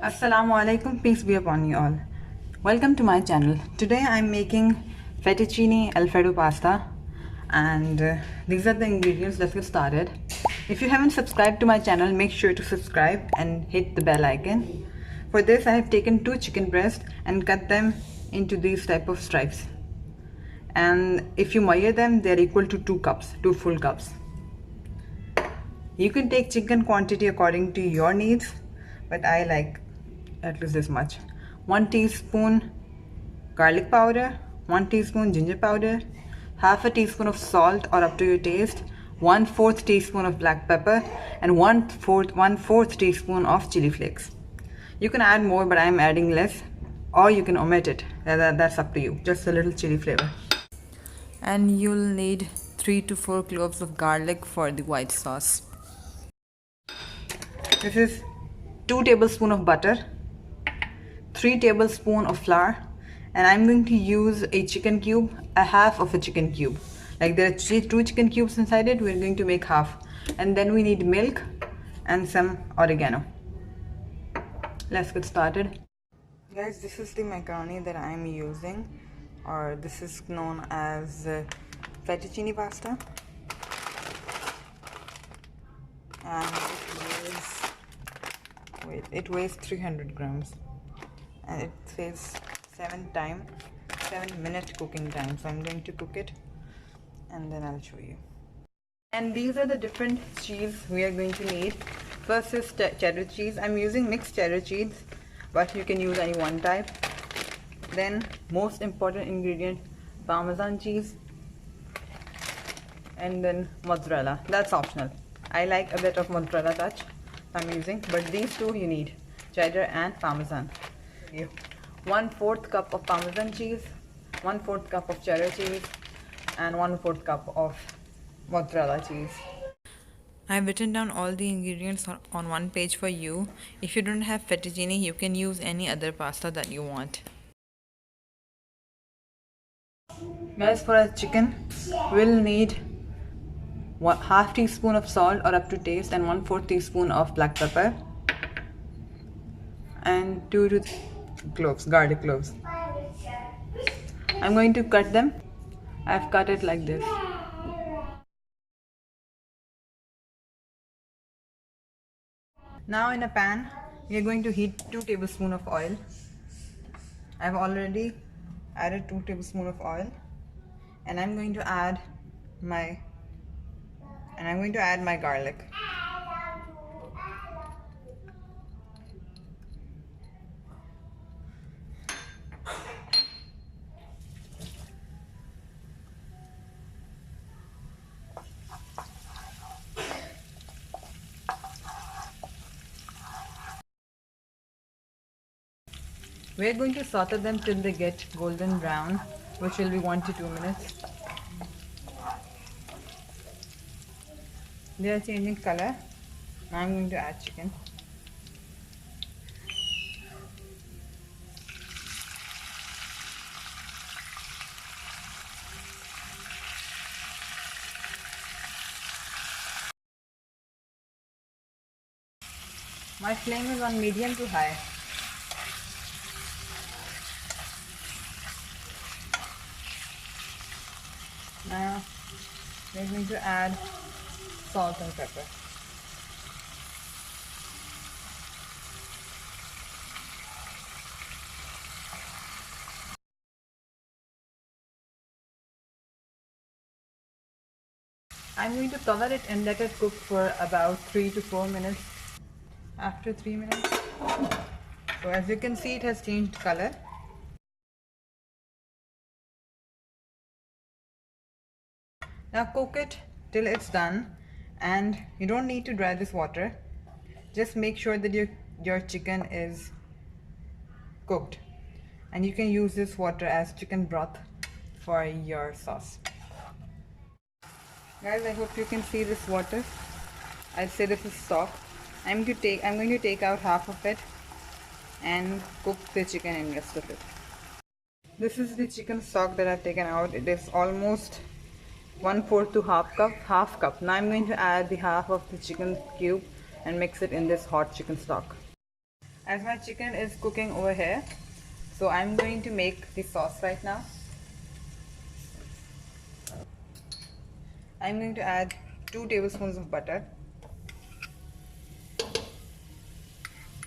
Assalamu alaikum, peace be upon you all. Welcome to my channel. Today I'm making fettuccine alfredo pasta and these are the ingredients. Let's get started. If you haven't subscribed to my channel, make sure to subscribe and hit the bell icon. For this I have taken 2 chicken breasts and cut them into these type of stripes. And if you measure them, they're equal to 2 cups, 2 full cups. You can take chicken quantity according to your needs, but I like at least this much. 1 teaspoon garlic powder, 1 teaspoon ginger powder, half a teaspoon of salt or up to your taste, 1/4 teaspoon of black pepper, and 1/4 teaspoon of chili flakes. You can add more, but I'm adding less, or you can omit it. That's up to you. Just a little chili flavor. And you'll need 3 to 4 cloves of garlic for the white sauce. This is 2 tablespoons of butter, 3 tablespoons of flour, and I'm going to use a chicken cube, a half of a chicken cube. Like there are 2 chicken cubes inside it, we're going to make half. And then we need milk and some oregano. Let's get started. Guys, this is the macaroni that I'm using, or this is known as fettuccine pasta. And it weighs 300 grams. And it says 7-minute cooking time. So I'm going to cook it and then I'll show you. And these are the different cheese we are going to need. First is cheddar cheese. I'm using mixed cheddar cheese, but you can use any one type. Then most important ingredient, Parmesan cheese, and then mozzarella. That's optional. I like a bit of mozzarella touch I'm using, but these two you need, cheddar and Parmesan. 1/4 cup of Parmesan cheese, 1/4 cup of cheddar cheese, and 1/4 cup of mozzarella cheese. I've written down all the ingredients on one page for you. If you don't have fettuccine, you can use any other pasta that you want. Guys, for our chicken, we'll need 1/2 teaspoon of salt or up to taste, and 1/4 teaspoon of black pepper, and 2 to 3 cloves, garlic cloves. I'm going to cut them. I've cut it like this. Now in a pan, we are going to heat 2 tablespoons of oil. I've already added 2 tablespoons of oil, and I'm going to add my garlic. We're going to saute them till they get golden brown, which will be 1 to 2 minutes. They are changing color. Now I'm going to add chicken. My flame is on medium to high. Now we're going to add salt and pepper. I'm going to cover it and let it cook for about 3 to 4 minutes. After 3 minutes, so as you can see, it has changed color. Now cook it till it's done, and you don't need to dry this water. Just make sure that your chicken is cooked, and you can use this water as chicken broth for your sauce. Guys, I hope you can see this water. I'd say this is soft. I'm going to take out half of it and cook the chicken in rest of it. This is the chicken stock that I've taken out. It is almost 1/4 to half cup. Now I'm going to add the half of the chicken cube and mix it in this hot chicken stock. As my chicken is cooking over here, so I'm going to make the sauce right now. I'm going to add 2 tablespoons of butter.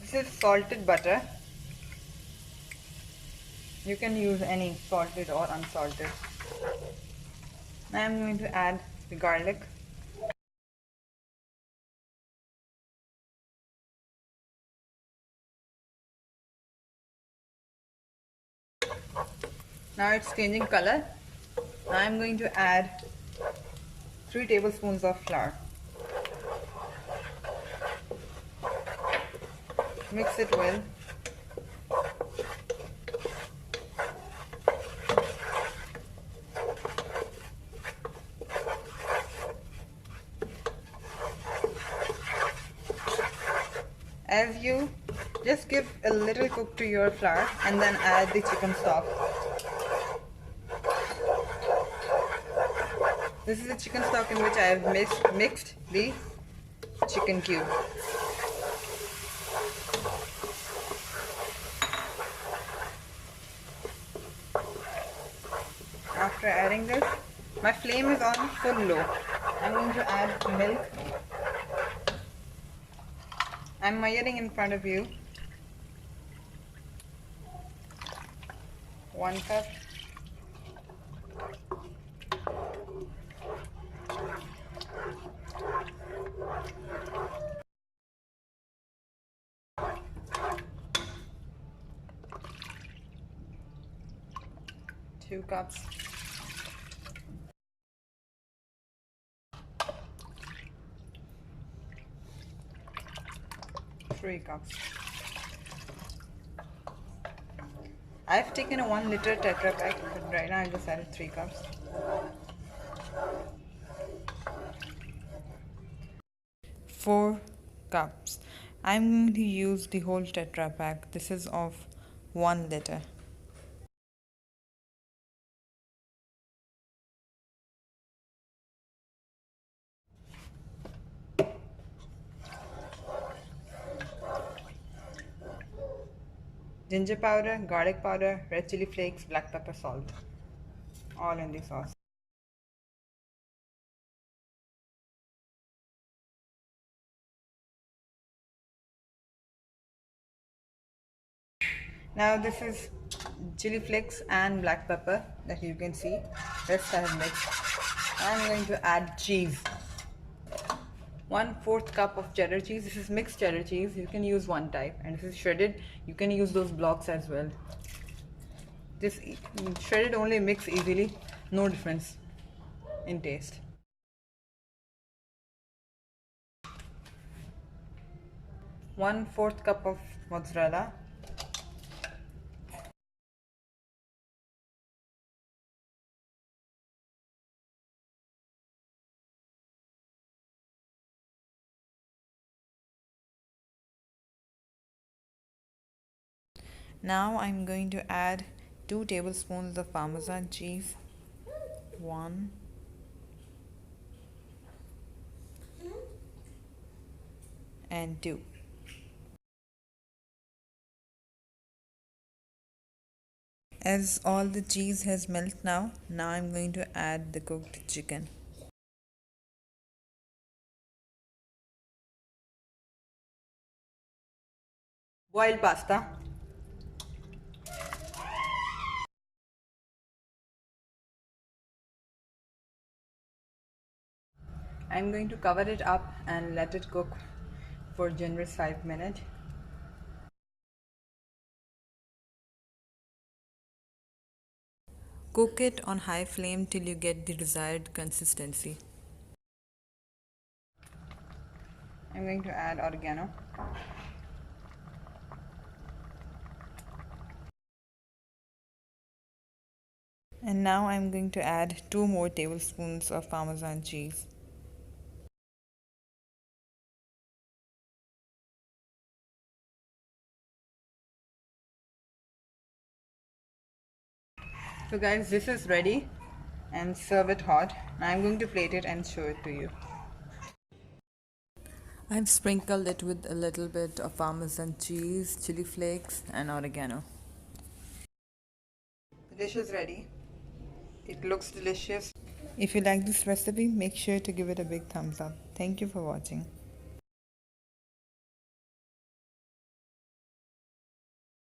This is salted butter. You can use any salted or unsalted. Now I'm going to add the garlic. Now it's changing color. Now I'm going to add 3 tablespoons of flour. Mix it well. As you just give a little cook to your flour and then add the chicken stock. This is the chicken stock in which I have mixed the chicken cube. After adding this, my flame is on full low. I'm going to add milk. I'm measuring in front of you. 1 cup. 2 cups. 3 cups. I've taken a 1 liter Tetra Pak, but right now I just added 3 cups. 4 cups. I'm going to use the whole Tetra Pak. This is of 1 liter. Ginger powder, garlic powder, red chili flakes, black pepper, salt. All in the sauce. Now this is chili flakes and black pepper that you can see. Rest I have mixed. I'm going to add cheese. 1/4 cup of cheddar cheese. This is mixed cheddar cheese. You can use one type, and this is shredded. You can use those blocks as well. This shredded only mix easily. No difference in taste. 1/4 cup of mozzarella. Now I'm going to add 2 tablespoons of Parmesan cheese. 1 and 2. As all the cheese has melted now I'm going to add the cooked chicken. Boiled pasta. I'm going to cover it up and let it cook for generous 5 minutes. Cook it on high flame till you get the desired consistency. I'm going to add oregano. And now I'm going to add 2 more tablespoons of Parmesan cheese. So guys, this is ready, and serve it hot. I'm going to plate it and show it to you. I've sprinkled it with a little bit of Parmesan cheese, chili flakes, and oregano. The dish is ready. It looks delicious. If you like this recipe, make sure to give it a big thumbs up. Thank you for watching.